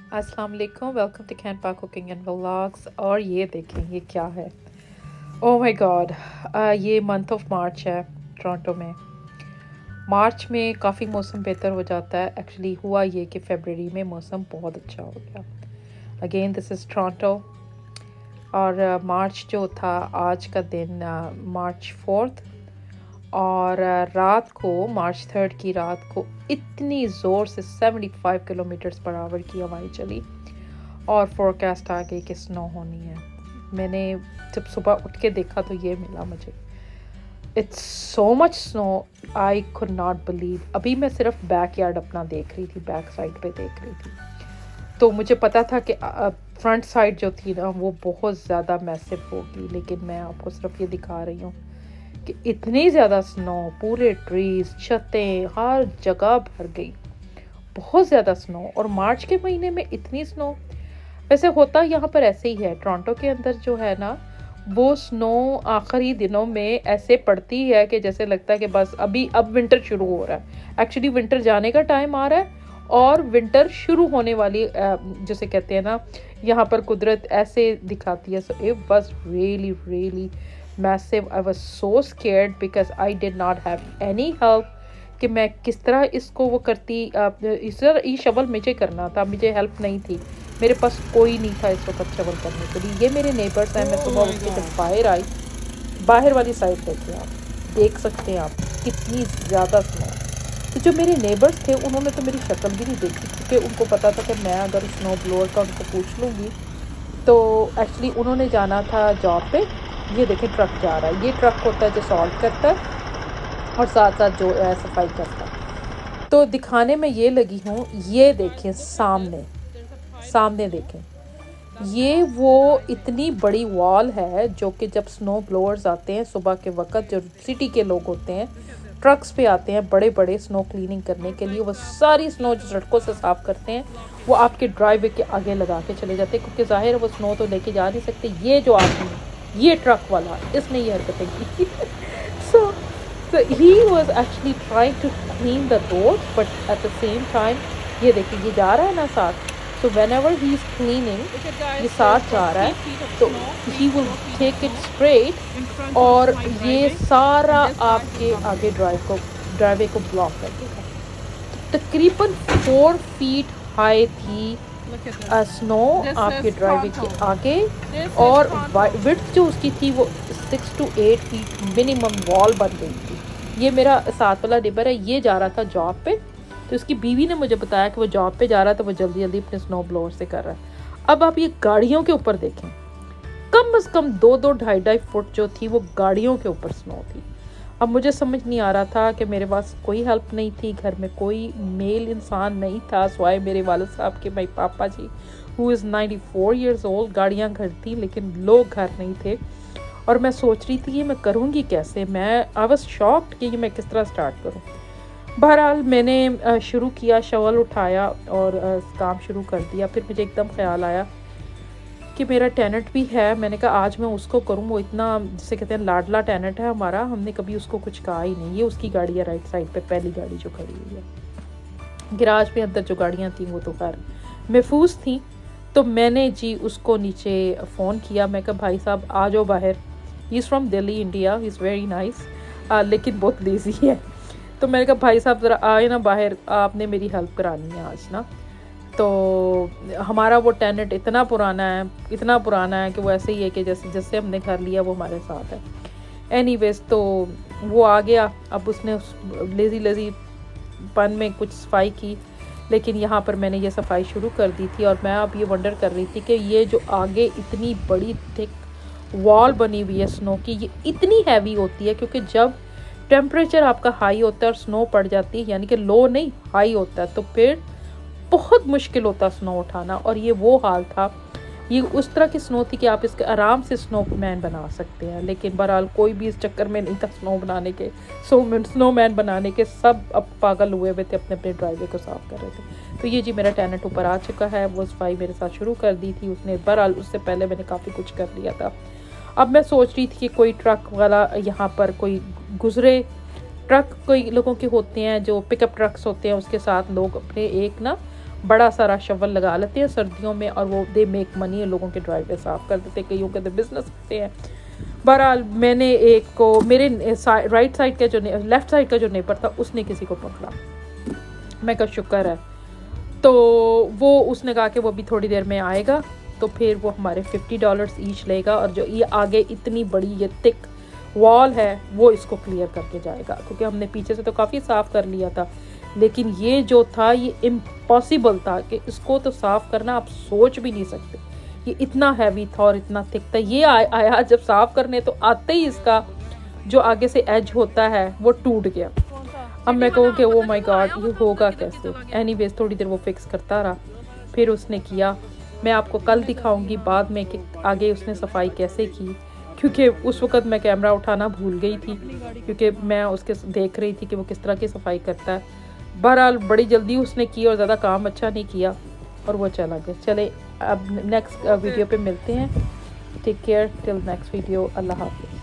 अस्सलाम वालेकुम, welcome to can पा कुकिंग एंड व्लॉग्स। और ये देखें ये क्या है। ओह माय गॉड, ये मंथ ऑफ मार्च है टोरंटो में। मार्च में काफ़ी मौसम बेहतर हो जाता है। एक्चुअली हुआ ये कि फरवरी में मौसम बहुत अच्छा हो गया। Again this is Toronto. और मार्च जो था आज का दिन मार्च 4th, और रात को मार्च 3rd की रात को इतनी ज़ोर से 75 किलोमीटर्स पर आवर की हवाएं चली और फोरकास्ट आ गई कि स्नो होनी है। मैंने जब सुबह उठ के देखा तो ये मिला मुझे। It's so much snow, I could not believe. अभी मैं सिर्फ बैक यार्ड अपना देख रही थी, बैक साइड पे देख रही थी, तो मुझे पता था कि फ्रंट साइड जो थी ना वो बहुत ज़्यादा मैसिव होगी, लेकिन मैं आपको सिर्फ ये दिखा रही हूँ कि इतनी ज़्यादा स्नो, पूरे ट्रीज, छतें, हर जगह भर गई। बहुत ज़्यादा स्नो, और मार्च के महीने में इतनी स्नो। वैसे होता यहाँ पर ऐसे ही है, टोरंटो के अंदर जो है ना वो स्नो आखिरी दिनों में ऐसे पड़ती है कि जैसे लगता है कि बस अभी अब विंटर शुरू हो रहा है। एक्चुअली विंटर जाने का टाइम आ रहा है और विंटर शुरू होने वाली, जैसे कहते हैं ना, यहाँ पर कुदरत ऐसे दिखाती है। So it was really really massive. I was so scared because I did not have any help कि मैं किस तरह इसको वो करती। इस तरह ये शवल मुझे करना था, मुझे हेल्प नहीं थी, मेरे पास कोई नहीं था इस वक्त शवल करने के लिए। ये मेरे नेबर्स हैं। मैं सुबह उठ के जब बाहर आई, बाहर वाली साइड देखिए, आप देख सकते हैं आप कितनी ज़्यादा स्नो। तो जो मेरे नेबर्स थे उन्होंने तो मेरी शक्ल भी नहीं देखी, क्योंकि उनको पता था कि मैं अगर स्नो ब्लोअर का उनको पूछ लूँगी तो एक्चुअली उन्होंने जाना था जॉब पे। ये देखें ट्रक जा रहा है, ये ट्रक होता है जो सॉल्व करता है और साथ साथ जो सफाई करता है। तो दिखाने में ये लगी हूँ, ये देखें सामने, सामने देखें, ये वो इतनी बड़ी वॉल है जो कि जब स्नो ब्लोअर्स आते हैं सुबह के वक्त, जो सिटी के लोग होते हैं ट्रक्स पे आते हैं बड़े बड़े स्नो क्लीनिंग करने के लिए, वो सारी स्नो जो सड़कों से साफ़ करते हैं वो आपके ड्राइववे के आगे लगा के चले जाते हैं, क्योंकि जाहिर है वो स्नो तो लेके जा नहीं सकते। ये जो आदमी, ये ट्रक वाला, इसने ये हरकतें की। सो So he was actually trying to clean the road, but at the same time, ये देखिए ये जा रहा है ना साथ। So whenever he is cleaning, ये साथ जा रहा है, तो he will take it straight और ये सारा आपके आगे ड्राइववे को ब्लॉक कर देगा। तकरीबन 4 फीट हाई थी स्नो आपके ड्राइववे के आगे, और विड्थ जो उसकी थी वो 6 to 8 फीट मिनिमम वॉल बन गई थी। ये मेरा साथ वाला नेबर है, ये जा रहा था जॉब पे, तो उसकी बीवी ने मुझे बताया कि वो जॉब पे जा रहा था, वो जल्दी जल्दी अपने स्नो ब्लोअर से कर रहा है। अब आप ये गाड़ियों के ऊपर देखें, कम से कम 2-2 2.5 फुट जो थी वो गाड़ियों के ऊपर स्नो थी। अब मुझे समझ नहीं आ रहा था कि मेरे पास कोई हेल्प नहीं थी, घर में कोई मेल इंसान नहीं था सिवाय मेरे वालिद साहब के, मेरे पापा जी हु इज़ 94 ईयर्स ओल्ड। गाड़ियाँ घर थी लेकिन लोग घर नहीं थे, और मैं सोच रही थी ये मैं करूँगी कैसे। मैं आई वाज शॉक्ड कि ये मैं किस तरह स्टार्ट करूँ। बहरहाल मैंने शुरू किया, शवल उठाया और काम शुरू कर दिया। फिर मुझे एकदम ख्याल आया कि मेरा टेनेंट भी है, मैंने कहा आज मैं उसको करूँ। वो इतना, जिसे कहते हैं, लाडला टेनेंट है हमारा, हमने कभी उसको कुछ कहा ही नहीं। ये उसकी गाड़ी है राइट साइड पे, पहली गाड़ी जो खड़ी हुई है। गिराज में अंदर जो गाड़ियाँ थी वो तो खैर महफूज थी। तो मैंने जी उसको नीचे फ़ोन किया, मैं कहा भाई साहब आ जाओ बाहर। He is from Delhi India, he is very nice, लेकिन बहुत लेज़ी है। तो मैंने कहा भाई साहब ज़रा आए ना बाहर, आपने मेरी हेल्प करानी है आज ना। तो हमारा वो टेनेंट इतना पुराना है कि वो ऐसे ही है कि जैसे हमने घर लिया वो हमारे साथ है। एनीवेज तो वो आ गया। अब उसने लेज़ी पन में कुछ सफाई की, लेकिन यहाँ पर मैंने ये सफाई शुरू कर दी थी। और मैं अब ये वंडर कर रही थी कि ये जो आगे इतनी बड़ी थिक वॉल बनी हुई है स्नो की, ये इतनी हैवी होती है, क्योंकि जब टेम्परेचर आपका हाई होता है और स्नो पड़ जाती है, यानी कि लो नहीं हाई होता है, तो फिर बहुत मुश्किल होता स्नो उठाना। और ये वो हाल था। ये उस तरह की स्नो थी कि आप इसके आराम से स्नो मैन बना सकते हैं, लेकिन बहरहाल कोई भी इस चक्कर में नहीं था स्नो बनाने के, स्नो मैन बनाने के। सब अब पागल हुए हुए थे, अपने अपने ड्राइववे को साफ़ कर रहे थे। तो ये जी मेरा टेनेंट ऊपर आ चुका है, वो सफाई मेरे साथ शुरू कर दी थी उसने। बहरहाल उससे पहले मैंने काफ़ी कुछ कर लिया था। अब मैं सोच रही थी कि कोई ट्रक वाला यहाँ पर कोई गुजरे। ट्रक कई लोगों के होते हैं, जो पिकअप ट्रक्स होते हैं, उसके साथ लोग अपने एक ना बड़ा सारा शवल लगा लेते हैं सर्दियों में और वो दे मेक मनी, लोगों के ड्राइववे साफ़ कर देते, कईयों के बिजनेस होते हैं। बहरहाल मैंने एक को मेरे राइट साइड का जो लेफ़्ट साइड का जो नेबर था उसने किसी को पकड़ा, मैं का शुक्र है। तो वो उसने कहा कि वो अभी थोड़ी देर में आएगा, तो फिर वो हमारे $50 ईच लेगा और जो ये आगे इतनी बड़ी ये थिक वॉल है वो इसको क्लियर करके जाएगा, क्योंकि हमने पीछे से तो काफ़ी साफ़ कर लिया था, लेकिन ये जो था ये इम्पॉसिबल था कि इसको तो साफ़ करना आप सोच भी नहीं सकते। ये इतना हैवी था और इतना थिक था। ये आया जब साफ़ करने तो आते ही इसका जो आगे से एज होता है वो टूट गया। अब मैं कहूँ कि ओ माय गॉड ये होगा कैसे। एनीवेज थोड़ी देर वो फिक्स करता रहा, फिर उसने किया। मैं आपको कल दिखाऊंगी बाद में कि आगे उसने सफाई कैसे की, क्योंकि उस वक़्त मैं कैमरा उठाना भूल गई थी, क्योंकि मैं उसके देख रही थी कि वो किस तरह की सफाई करता है। बहरहाल बड़ी जल्दी उसने की और ज़्यादा काम अच्छा नहीं किया और वो चला गया। चले अब नेक्स्ट वीडियो पे मिलते हैं। Take care till next video. अल्लाह हाफ़िज़।